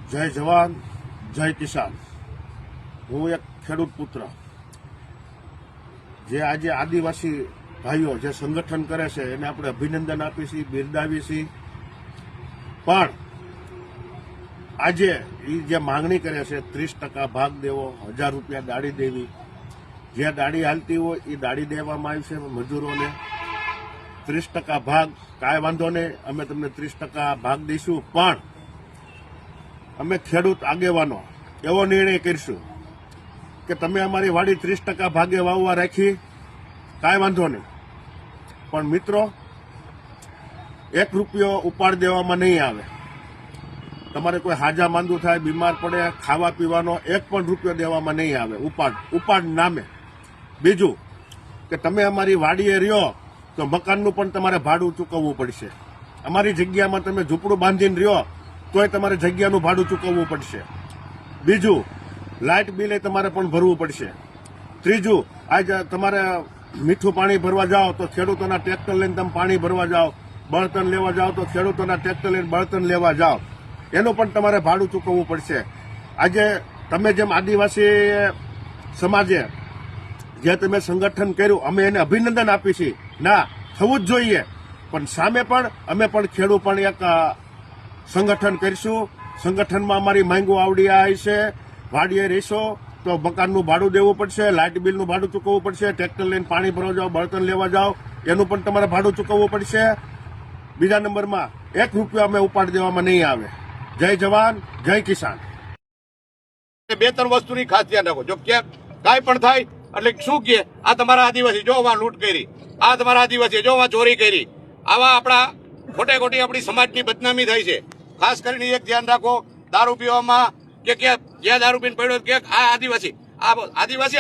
જય જવાન જય કિસાન। હું એક ખેડૂત પુત્ર જે આજે આદિવાસી ભાઈઓ જે સંગઠન કરે છે એને આપણે અભિનંદન આપીએ છીએ, બિરદાવીએ છીએ। પણ આજે એ જે માંગણી કરે છે 30% ભાગ દેવો, 1000 રૂપિયા દાડી દેવી, જે દાડી હાલતી હોય એ દાડી દેવામાં આવી છે મજૂરોને। 30% ભાગ કાંઈ વાંધો નહીં, અમે તમને 30% ભાગ દઈશું, પણ અમે ખેડૂત આગેવાનો એવો નિર્ણય કરીશું કે તમે અમારી વાડી 30% ભાગે વાવવા રાખી, કાંઈ વાંધો નહીં, પણ મિત્રો 1 રૂપિયો ઉપાડ દેવામાં નહીં આવે। તમારે કોઈ હાજા માંદું થાય, બીમાર પડે, ખાવા પીવાનો 1 પણ રૂપિયો દેવામાં નહીં આવે ઉપાડ નામે। બીજું કે તમે અમારી વાડીએ રહ્યો તો મકાનનું પણ તમારે ભાડું ચૂકવવું પડશે। અમારી જગ્યામાં તમે ઝૂંપડું બાંધીને રહ્યો તોય તમારે જગ્યાનું ભાડું ચૂકવવું પડશે। બીજું લાઇટ બિલ તમારે પણ ભરવું પડશે। ત્રીજું આજે તમારે મીઠું પાણી ભરવા જાઓ તો ખેડૂતોના ટ્રેક્ટર લઈને તમે પાણી ભરવા જાઓ, બળતણ લેવા જાઓ તો ખેડૂતોના ટ્રેક્ટર લઈને બળતણ લેવા જાઓ, એનું પણ તમારે ભાડું ચૂકવવું પડશે। આજે તમે જેમ આદિવાસી સમાજે જે તમે સંગઠન કર્યું, અમે એને અભિનંદન આપીએ છીએ, ના થવું જ જોઈએ, પણ સામે પણ અમે પણ ખેડૂત પણ એક સંગઠન કરીશું। સંગઠનમાં અમારી માંગો આવડી આવી છે। વાડીએ રહેશો તો મકાનનું ભાડું દેવું પડશે, લાઇટ બિલનું ભાડું ચૂકવવું પડશે, ટ્રેક્ટર લઈને પાણી ભરવા જાઓ, બળતણ લેવા જાઓ, એનું પણ તમારે ભાડું ચૂકવવું પડશે। બીજા નંબરમાં 1 રૂપિયો અમે ઉપાડ દેવામાં નહીં આવે। જય જવાન જય કિસાન। 2-3 વસ્તુની ખાસ ધ્યાન રાખો। જો કાંઈ પણ થાય એટલે શું કે આ તમારા આદિવાસી, જો આ લૂંટ કરી, આ તમારા આદિવાસી, જો આ ચોરી કરી, આવા આપણા ખોટે ખોટી આપણી સમાજની બદનામી થાય છે। ખાસ કરીને એક ધ્યાન રાખો, દારૂ પીવામાં કે જ્યાં દારૂ પીને પડ્યો કે આ આદિવાસી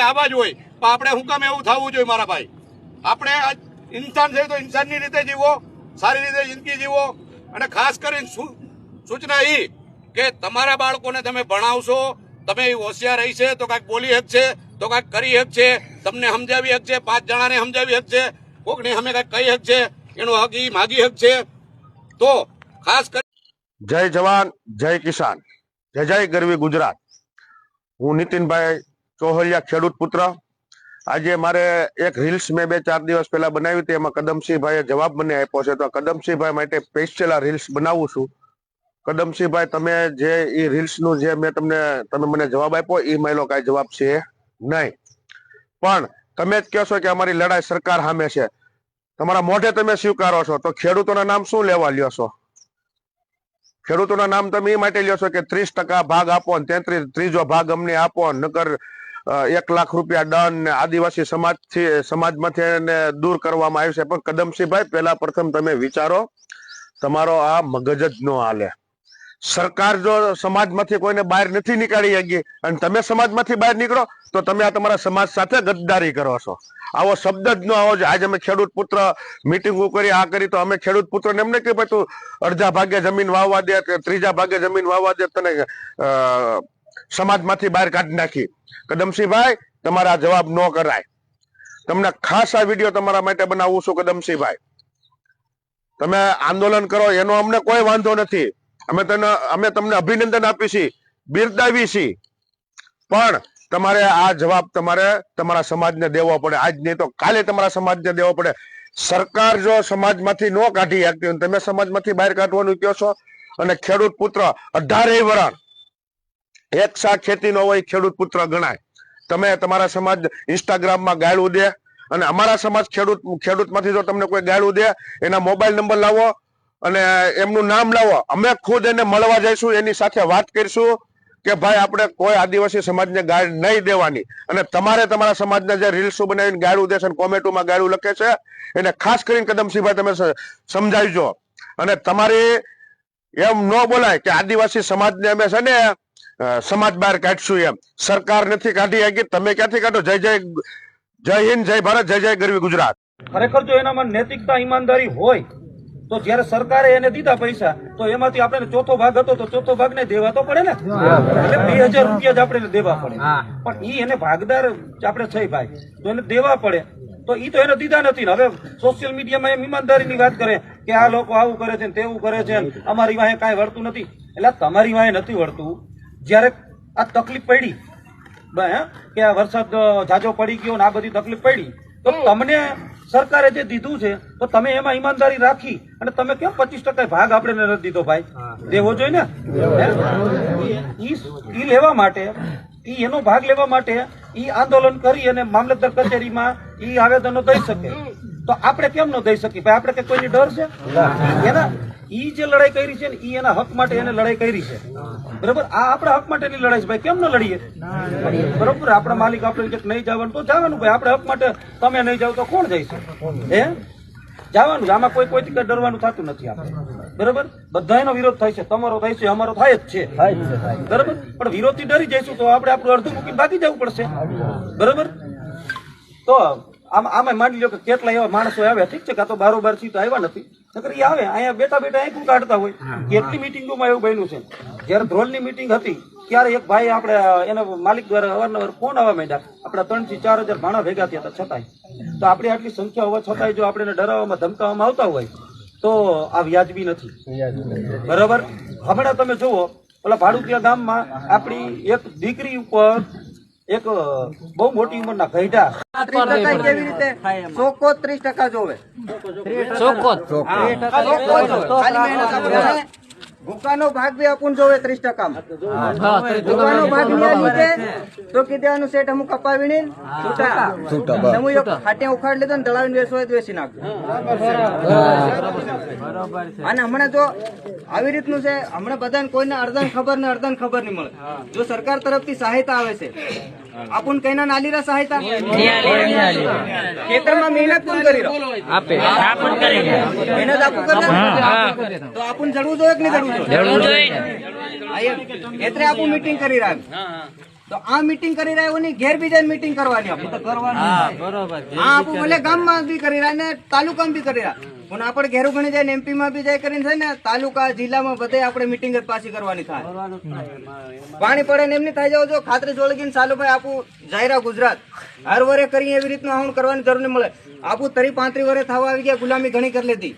આવા જ હોય, પણ આપણે શું કામ એવું થવું જોઈએ મારા ભાઈ? આપણે ઇન્સાન છે તો ઇન્સાનની રીતે જીવો, સારી રીતે જિંદગી જીવો। અને ખાસ કરીને સૂચના એ કે તમારા બાળકોને તમે ભણાવશો, તમે હોશિયાર રહી છે તો કાંઈક બોલી શકશે, તો કાંઈક કરી શકશે, તમને સમજાવી શકશે, 5 જણાને સમજાવી શકશે, કોકને અમે કાંઈક કહી શકશે, એનો હક ઈ માગી શકશે। તો ખાસ કરી જય જવાન જય કિસાન, જય જય ગરવી ગુજરાત। હું નીતિનભાઈ ચોહલિયા, ખેડૂત પુત્ર। આજે મારે એક રીલ્સ મેં 2-4 દિવસ પહેલા બનાવી હતી, એમાં કદમસિંહભાઈએ જવાબ મને આપ્યો છે, તો કદમસિંહભાઈ માટે સ્પેશિયલ આ રીલ્સ બનાવું છું। કદમસિંહભાઈ, તમે જે એ રીલ્સનું જે તમે મને જવાબ આપ્યો એ માયલો કાંઈ જવાબ છે નહીં, પણ તમે જ કહો છો કે અમારી લડાઈ સરકાર સામે છે, તમારા મોઢે તમે સ્વીકારો છો, તો ખેડૂતોના નામ શું લેવા લ્યો છો? ખેડૂતોના નામ તમે એ માટે લ્યો છો કે 30% ભાગ આપો ને 33 ભાગ અમને આપો, નકર 1 લાખ રૂપિયા દંડ ને આદિવાસી સમાજમાંથી એને દૂર કરવામાં આવ્યું છે। પણ કદમસિંહભાઈ, પહેલા પ્રથમ તમે વિચારો, તમારો આ મગજ જ ન હાલે। સરકાર જો સમાજમાંથી કોઈને બહાર નથી નીકાળી શકી અને તમે સમાજમાંથી બહાર નીકળો તો તમે આ તમારા સમાજ સાથે ગદ્દારી કરો છો। આવો શબ્દ જ ન આવો જોઈએ। આજે અમે ખેડૂત પુત્ર મિટિંગો કરી, આ કરી, તો અમે ખેડૂત પુત્રોને એમને કે ભાઈ તું અડધા ભાગે જમીન વાવવા દે કે 3જા ભાગે જમીન વાવવા દે, તને સમાજમાંથી બહાર કાઢી નાખી। કદમસિંહભાઈ, તમારા જવાબ ન કરાય। તમને ખાસ આ વિડીયો તમારા માટે બનાવું છું કદમસિંહભાઈ। તમે આંદોલન કરો એનો અમને કોઈ વાંધો નથી, અમે તમને અભિનંદન આપી છીએ, બિરદાવી છીએ, પણ તમારે આ જવાબ તમારા સમાજને દેવો પડે। આજ નહીં તો કાલે તમારા સમાજને દેવો પડે। સરકાર જો સમાજમાંથી ન કાઢી શકતી હોય, તમે સમાજમાંથી બહાર કાઢવાનું કહો છો, અને ખેડૂત પુત્ર 18 વર્ષ એક શાક ખેતી નો હોય ખેડૂત પુત્ર ગણાય। તમે તમારા સમાજ ઇન્સ્ટાગ્રામમાં ગાળું દે, અને અમારા સમાજ ખેડૂતમાંથી જો તમને કોઈ ગાળું દે, એના મોબાઈલ નંબર લાવો અને એમનું નામ લાવો, અમે ખુદ એને મળવા જઈશું, એની સાથે વાત કરીશું કે ભાઈ આપણે કોઈ આદિવાસી સમાજને ગાળ નહીં દેવાની। અને તમારા સમાજને જે રીલ્સો બનાવીને ગાળું દેશે, કોમેન્ટોમાં ગાળું લખે છે, એને ખાસ કરીને કદમસિંહભાઈ તમે સમજાવજો। અને તમારી એમ ન બોલાય કે આદિવાસી સમાજને અમે છે ને સમાજ બહાર કાઢશું, એમ સરકાર નથી કાઢી શકી, તમે ક્યાંથી કાઢો? જય હિન્દ, જય ભારત, જય જય ગરવી ગુજરાત। ખરેખર જો એનામાં નૈતિકતા, ઈમાનદારી હોય તો જયારે સરકારે એને દીધા પૈસા, તો એમાંથી આપણે ચોથો ભાગ હતો તો ચોથો ભાગ ને દેવા તો પડે ને, એટલે 2000 રૂપિયા જ આપણે દેવા પડે, પણ એને ભાગદાર આપણે થઈ ભાઈ, તો એને દેવા પડે। તો ઈ તો એને દીધા નથી ને હવે સોશિયલ મીડિયામાં એમ ઈમાનદારીની વાત કરે કે આ લોકો આવું કરે છે ને તેવું કરે છે ને અમારી વાંહે કાંઈ વળતું નથી. એટલે તમારી વાંહે નથી વળતું. જ્યારે આ તકલીફ પડી કે આ વરસાદ જાજો પડી ગયો ને આ બધી તકલીફ પડી તો તમને સરકારે જે દીધું છે તો તમે એમાં ઈમાનદારી રાખી અને તમે કેમ 25% ભાગ આપણે નથી દીધો ભાઈ? દેવો જોઈએ ને. ઈ લેવા માટે ઈ એનો ભાગ લેવા માટે ઈ આંદોલન કરી અને મામલતદાર કચેરીમાં ઈ આવેદનો દઈ શકે તો આપણે કેમ ન દઈ શકીએ ભાઈ? આપણે કે કોઈની ડર છે? એના ઈ જે લડાઈ કરી છે ને ઈ એના હક માટે એને લડાઈ કરી છે, બરોબર. આ આપણા હક માટેની લડાઈ છે ભાઈ, કેમ ન લડીએ? બરોબર. આપણા માલિક આપણે કે નહીં જવાનું તો જવાનું ભાઈ. આપણે હક માટે તમે નહીં જાવ તો કોણ જાય છે? જવાનું. આમાં કોઈથી કઈ ડરવાનું થતું નથી આપણે, બરોબર. બધાનો વિરોધ થાય છે, તમારો થાય છે, અમારો થાય જ છે, બરોબર. પણ વિરોધથી ડરી જઈશું તો આપણે આપણું અડધું મૂકી ભાગી જવું પડશે, બરોબર. તો આમાં માની લો કે કેટલા એવા માણસો આવ્યા, ઠીક છે, કાં તો બારોબાર થી તો આવ્યા નથી, નકર ઈ આવે અહીંયા બેઠા બેઠા આંખું કાઢતા હોય. કેટલી મિટિંગોમાં એવું બન્યું છે. જયારે ધ્રોલની મિટિંગ હતી ત્યારે એક ભાઈ આપણે એના માલિક દ્વારા અવારનવાર ફોન આવવા માંડ્યા, આપણા 3 થી 4 હજાર ભાણા ભેગા થયા હતા છતાંય. તો આપણી આટલી સંખ્યા હોવા છતાંય જો આપણે એને ડરાવવામાં ધમકાવવામાં આવતા હોય તો આ વ્યાજબી નથી, બરોબર. હમણાં તમે જુઓ ઓલા ભાડુતિયા ગામમાં આપણી એક દીકરી ઉપર એક બહુ મોટી ઉંમરના ગઈઢા 30% કેવી રીતે? ચોખ્ખો 30% જોવે. ભૂકાનો ભાગ બી આપણ જોવે 30% માં. ભૂકાનો ભાગ ન્યા લીધે તો કીધેવાનું સેટ અમુક કપાવીને છૂટા સમૂહ ખાટે ઉખાડ લીધો ને દળાવીને વેચવો હોય તો વેચી નાખજો. અને હમણાં જો આવી રીતનું છે, હમણાં બધાને કોઈને અડધાને ખબર ને અડધાને ખબર નહીં મળે. જો સરકાર તરફથી સહાયતા આવે છે, આપણ કઈના નાલી રહ્યા સહાયતા ખેતરમાં મહેનત કોણ કરી રહ્યો? મહેનત આપું કરે તો આપણ જડવું જોઈએ કે નહીં જડવું જોઈએ? એટલે આપું મીટિંગ કરી રહ્યા. તો આ મીટિંગ કરી રહ્યા એની ઘેર બીજા મીટિંગ કરવાની આપણે તો કરવાની. આ આપું ભલે ગામમાં બી કરી રહ્યા ને તાલુકામાં બી કરી રહ્યા, પણ આપણે ઘેરું ગણી જાય ને એમપી માં બી જાય કરીને છે ને તાલુકા જિલ્લામાં બધે આપણે મીટિંગ જ પાછી કરવાની થાય. પાણી પડે ને એમની થાય જાવ જો ખાતરી જોડગીને ચાલુ ભાઈ આપું જાહેરા ગુજરાત હર વરે કરી એવી રીતનું આવું કરવાની જરૂર નહીં મળે. આપું 30-35 વર્ષ થવા આવી ગયા, ગુલામી ઘણી કરી લીધી.